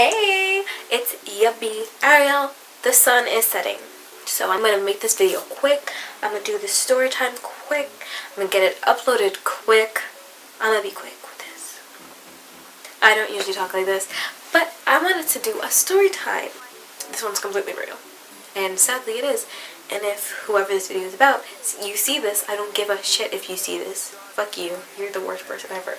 Hey, it's Yuppie Ariel. The sun is setting, so I'm gonna make this video quick. I'm gonna do the story time quick. I'm gonna get it uploaded quick. I'm gonna be quick with this. I don't usually talk like this, but I wanted to do a story time. This one's completely real, and sadly it is. And if whoever this video is about, you see this, I don't give a shit if you see this. Fuck you. You're the worst person ever.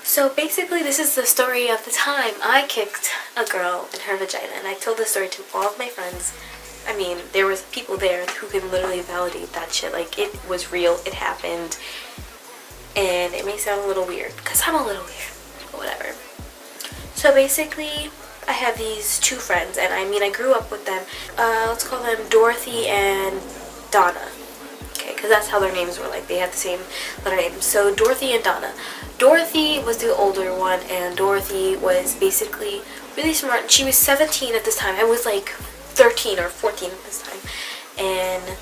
So basically this is the story of the time I kicked a girl in her vagina, and I told this story to all of my friends. I mean, there was people there who can literally validate that shit. Like, it was real, it happened, and it may sound a little weird, because I'm a little weird, but whatever. So basically, I have these two friends, and I grew up with them. Let's call them Dorothy and Donna. Okay, because that's how their names were, like, they had the same letter names. So Dorothy and Donna. Dorothy was the older one, and Dorothy was basically really smart. She was 17 at this time. I was like 13 or 14 at this time. And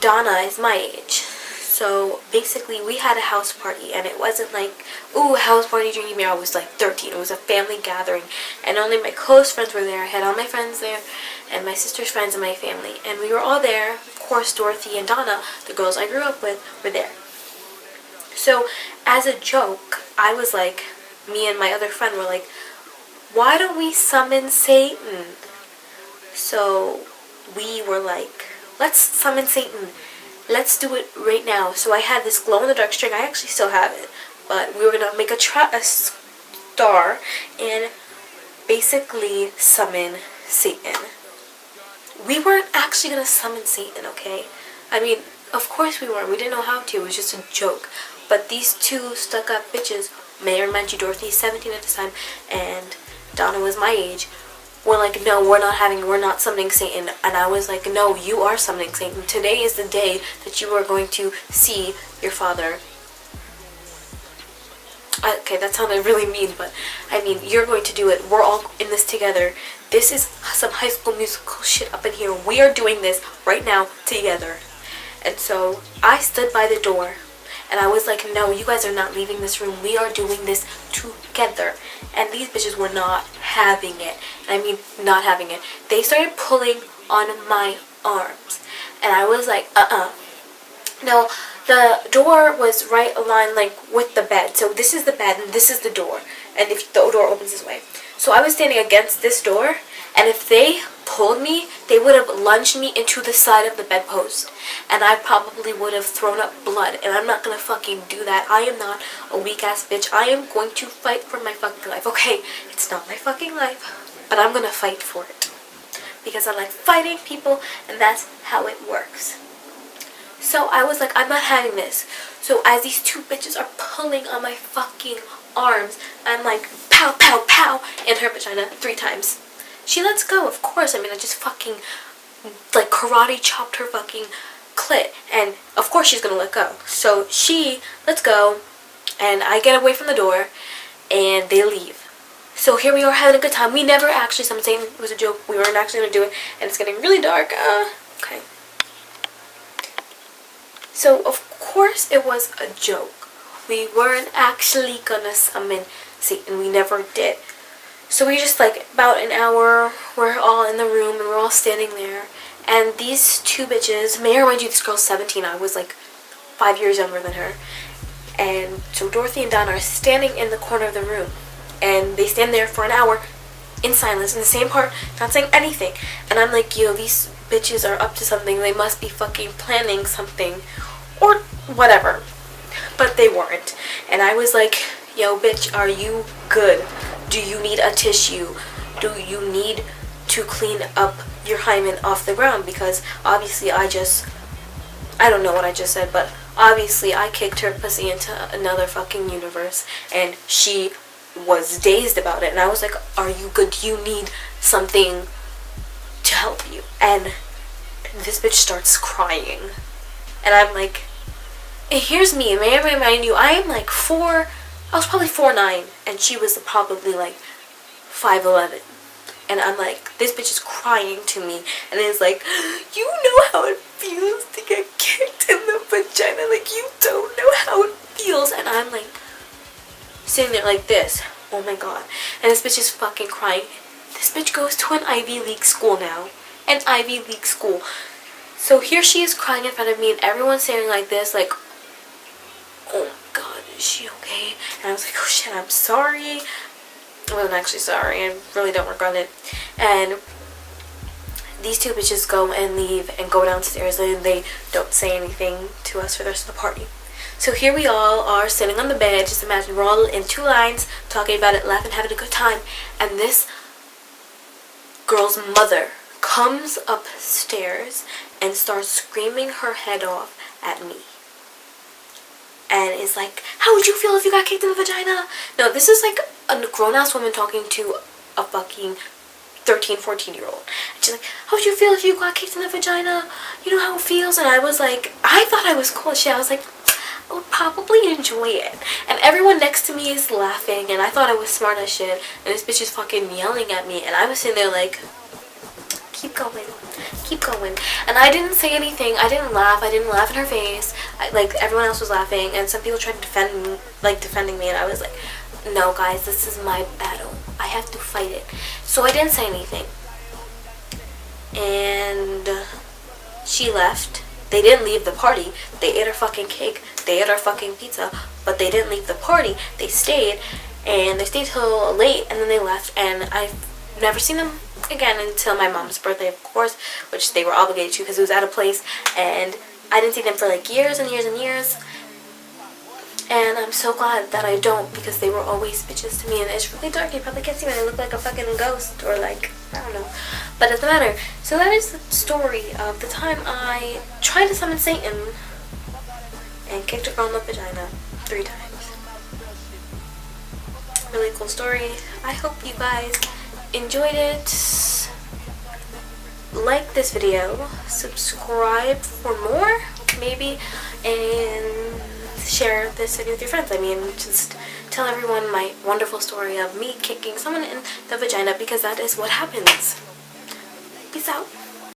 Donna is my age. So basically we had a house party, and it wasn't like, ooh, a house party drinking beer. I was like 13. It was a family gathering, and only my close friends were there. I had all my friends there, and my sister's friends and my family. And we were all there. Of course, Dorothy and Donna, the girls I grew up with, were there. So, as a joke, I was like, me and my other friend were like, why don't we summon Satan? So, we were like, let's summon Satan. Let's do it right now. So I had this glow-in-the-dark string. I actually still have it. But we were going to make a star and basically summon Satan. We weren't actually going to summon Satan, okay? I mean, of course we weren't. We didn't know how to. It was just a joke. But these two stuck-up bitches, may I remind you, Dorothy is 17 at this time, and Donna was my age, were like, no, we're not summoning Satan. And I was like, no, you are summoning Satan. Today is the day that you are going to see your father. Okay, that sounded really mean, but I mean, you're going to do it. We're all in this together. This is some High School Musical shit up in here. We are doing this right now together. And so I stood by the door, and I was like, no, you guys are not leaving this room. We are doing this together. And these bitches were not having it. And I mean, not having it. They started pulling on my arms. And I was like, No, the door was right aligned, like, with the bed. So this is the bed, and this is the door. And if the door opens this way. So I was standing against this door, and if they pulled me, they would have lunged me into the side of the bedpost. And I probably would have thrown up blood. And I'm not gonna fucking do that. I am not a weak-ass bitch. I am going to fight for my fucking life. Okay, it's not my fucking life, but I'm gonna fight for it. Because I like fighting people, and that's how it works. So I was like, I'm not having this. So as these two bitches are pulling on my fucking arms, I'm like, pow, pow, pow, in her vagina 3 times. She lets go, of course. I mean, I just fucking, like, karate chopped her fucking clit. And, of course, she's gonna let go. So she lets go, and I get away from the door, and they leave. So here we are having a good time. We never actually, I'm saying it was a joke. We weren't actually gonna do it, and it's getting really dark. Okay. So, of course, it was a joke. We weren't actually gonna summon Satan. We never did. So we just, like, about an hour, we're all in the room, and we're all standing there. And these two bitches, may I remind you, this girl's 17. I was, like, 5 years younger than her. And so Dorothy and Donna are standing in the corner of the room. And they stand there for an hour in silence, in the same part, not saying anything. And I'm like, yo, these bitches are up to something. They must be fucking planning something. Or whatever. But they weren't. And I was like, yo, bitch, are you good? Do you need a tissue? Do you need to clean up your hymen off the ground? Because obviously I don't know what I just said, but obviously I kicked her pussy into another fucking universe, and she was dazed about it. And I was like, are you good? Do you need something to help you? And this bitch starts crying. And I'm like, and here's me, may I remind you, I am like I was probably 4'9", and she was probably like 5'11". And I'm like, this bitch is crying to me, and it's like, you know how it feels to get kicked in the vagina, like, you don't know how it feels. And I'm like, sitting there like this, Oh my god. And this bitch is fucking crying. This bitch goes to an Ivy League school now. An Ivy League school. So here she is crying in front of me, and everyone's staring like this, like, oh my god, is she okay? And I was like, oh shit, I'm sorry. I wasn't actually sorry. I really don't regret it. And these two bitches go and leave and go downstairs, and they don't say anything to us for the rest of the party. So here we all are sitting on the bed. Just imagine we're all in two lines talking about it, laughing, having a good time. And this girl's mother comes upstairs and starts screaming her head off at me. And is like, how would you feel if you got kicked in the vagina? No, this is like a grown-ass woman talking to a fucking 13, 14-year-old. And she's like, how would you feel if you got kicked in the vagina? You know how it feels? And I was like, I thought I was cool as shit. I was like, I would probably enjoy it. And everyone next to me is laughing, and I thought I was smart as shit. And this bitch is fucking yelling at me, and I was sitting there like, keep going, keep going. And I didn't say anything. I didn't laugh in her face. Like, everyone else was laughing, and some people tried to defend me, like defending me, and I was like, no guys, this is my battle. I have to fight it. So I didn't say anything. And she left. They didn't leave the party. They ate our fucking cake. They ate our fucking pizza. But they didn't leave the party. They stayed. And they stayed till late, and then they left. And I've never seen them again until my mom's birthday, of course, which they were obligated to because it was at a place. And I didn't see them for like years and years and years. And I'm so glad that I don't, because they were always bitches to me. And it's really dark. You probably can't see me. I look like a fucking ghost, or like, I don't know. But it doesn't matter. So that is the story of the time I tried to summon Satan and kicked a girl in the vagina 3 times. Really cool story. I hope you guys enjoyed it. Like this video. Subscribe for more, maybe. And share this video with your friends. I mean, just tell everyone my wonderful story of me kicking someone in the vagina, because that is what happens. Peace out.